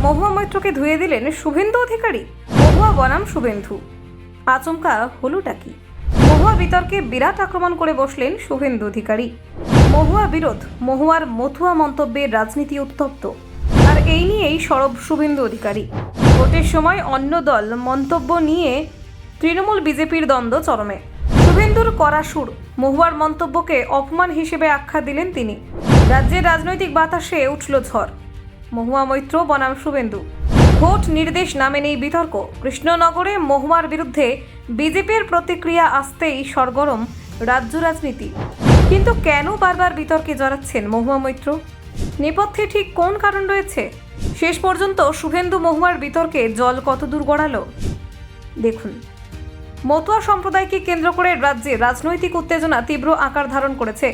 মহুয়া মৈত্রকে ধুয়ে দিলেন শুভেন্দু অধিকারী। মহুয়া বনাম শুভেন্দু, আচমকা হলোটা কি? মহুয়া বিতর্কে বিরাট আক্রমণ করে বসলেন শুভেন্দু অধিকারী। মহুয়া বিরোধ, মহুয়ার মথুয়া মন্তব্যের রাজনীতি উত্তপ্ত, আর এই নিয়েই সরব শুভেন্দু অধিকারী। ভোটের সময় অন্য দল মন্তব্য নিয়ে তৃণমূল বিজেপির দ্বন্দ্ব চরমে। শুভেন্দুর কড়া সুর, মহুয়ার মন্তব্যকে অপমান হিসেবে আখ্যা দিলেন তিনি। রাজ্যের রাজনৈতিক বাতাসে উঠল ঝড়। মহুয়া মৈত্র বনাম শুভেন্দু, ভোট নির্দেশ নামে নেই বিতর্ক। কৃষ্ণনগরে মহুয়ার বিরুদ্ধে বিজেপির প্রতিক্রিয়া আসতেই সরগরম রাজ্য রাজনীতি। কিন্তু কেন বারবার বিতর্কে জড়াচ্ছেন মহুয়া মৈত্র? নেপথ্যে ঠিক কোন কারণ রয়েছে? শেষ পর্যন্ত শুভেন্দু মহুয়ার বিতর্কে জল কতদূর গড়ালো দেখুন। মতুয়া সম্প্রদায়কে কেন্দ্র করে রাজ্যে রাজনৈতিক উত্তেজনা তীব্র আকার ধারণ করেছে।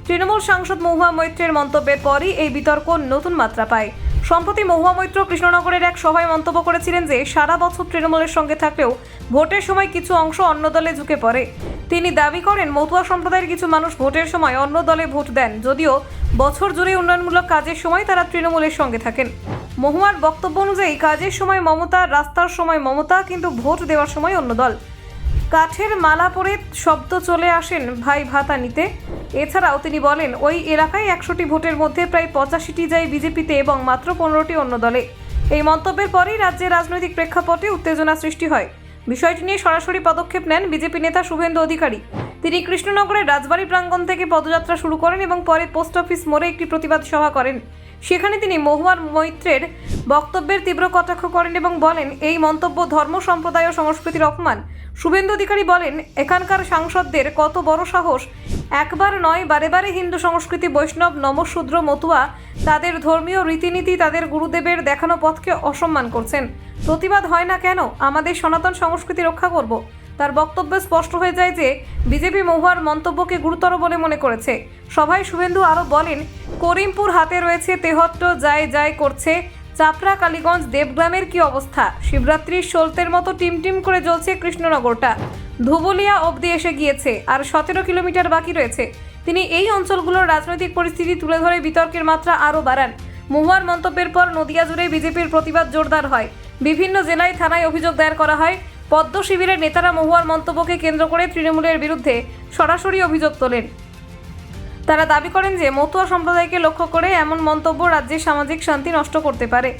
তৃণমূল সাংসদ মহুয়া মৈত্রের মন্তব্যের পরই এই বিতর্ক নতুন মাত্রা পায়। সম্প্রতি মহুয়া মৈত্র কৃষ্ণনগরের এক সভায় মন্তব্য করেছিলেন যে সারা বছর তৃণমূলের সঙ্গে থাকলেও ভোটের সময় কিছু অংশ অন্য দলে ঝুঁকে পড়ে। তিনি দাবি করেন মতুয়া সম্প্রদায়ের কিছু মানুষ ভোটের সময় অন্য দলে ভোট দেন, যদিও বছর জুড়ে উন্নয়নমূলক কাজের সময় তারা তৃণমূলের সঙ্গে থাকেন। মহুয়ার বক্তব্য অনুযায়ী কাজের সময় মমতা, রাস্তার সময় মমতা, কিন্তু ভোট দেওয়ার সময় অন্য দল। কাঠের মালা পরে শব্দ চলে আসেন ভাই ভাতা নিতে। এছাড়াও তিনি বলেন ওই এলাকায় 100টি ভোটের মধ্যে প্রায় 85টি যায় বিজেপিতে এবং মাত্র 15টি অন্য দলে। এই মন্তব্যের পরেই রাজ্যের রাজনৈতিক প্রেক্ষাপটে উত্তেজনা সৃষ্টি হয়। বিষয়টি নিয়ে সরাসরি পদক্ষেপ নেন বিজেপি নেতা শুভেন্দু অধিকারী। তিনি কৃষ্ণনগরের রাজবাড়ী প্রাঙ্গণ থেকে পদযাত্রা শুরু করেন এবং পরে পোস্ট অফিস মোড়ে একটি প্রতিবাদ সভা করেন। সেখানে তিনি মহুয়া মৈত্রের বক্তব্যের তীব্র কটাক্ষ করেন এবং বলেন এই মন্তব্য ধর্ম, সম্প্রদায় ও সংস্কৃতির অপমান। শুভেন্দু অধিকারী বলেন এখানকার সাংসদদের কত বড় সাহস, একবার নয় বারে বারে হিন্দু সংস্কৃতি, বৈষ্ণব, নমশূদ্র, মতুয়া, তাদের ধর্মীয় রীতিনীতি, তাদের গুরুদেবের দেখানো পথকে অসম্মান করছেন। প্রতিবাদ হয় না কেন? আমাদের সনাতন সংস্কৃতি রক্ষা করব। তার বক্তব্যে স্পষ্ট হয়ে যায় যে বিজেপি মহুয়ার মন্তব্যকে গুরুতর বলে মনে করেছে। সভায় শুভেন্দু আরও বলেন করিমপুর হাতে রয়েছে, তেহট্ট যায় করছে, চাপড়া, কালীগঞ্জ, দেবগ্রামের কি অবস্থা? শিবরাত্রির সলতের মতো টিমটিম করে জ্বলছে কৃষ্ণনগরটা। ধুবুলিয়া অবধি এসে গিয়েছে, আর 17 কিলোমিটার বাকি রয়েছে। তিনি এই অঞ্চলগুলোর রাজনৈতিক পরিস্থিতি তুলে ধরে বিতর্কের মাত্রা আরও বাড়ান। মহুয়ার মন্তব্যের পর নদিয়া জুড়ে বিজেপির প্রতিবাদ জোরদার হয়। বিভিন্ন জেলায় থানায় অভিযোগ দায়ের করা হয়। পদ্ম শিবিরের নেতারা মহুয়ার মন্তব্যকে কেন্দ্র করে তৃণমূলের বিরুদ্ধে সরাসরি অভিযোগ তোলেন। তারা দাবি করেন যে মতুয়া সম্প্রদায়কে লক্ষ্য করে এমন মন্তব্য রাজ্যের সামাজিক শান্তি নষ্ট করতে পারে।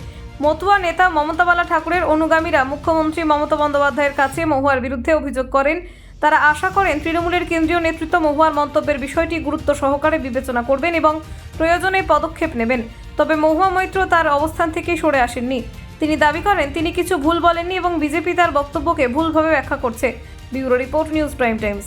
মতুয়া নেতা মমতা বালা ঠাকুরের অনুগামীরা মুখ্যমন্ত্রী মমতা বন্দ্যোপাধ্যায়ের কাছে মহুয়ার বিরুদ্ধে অভিযোগ করেন। তারা আশা করেন তৃণমূলের কেন্দ্রীয় নেতৃত্ব মহুয়ার মন্তব্যের বিষয়টি গুরুত্ব সহকারে বিবেচনা করবেন এবং প্রয়োজনে পদক্ষেপ নেবেন। তবে মহুয়া মৈত্র তার অবস্থান থেকে সরে আসেননি। তিনি দাবি করেন তিনি কিছু ভুল বলেননি এবং বিজেপি তার বক্তব্যকে ভুলভাবে ব্যাখ্যা করছে। Bureau report, news prime Times.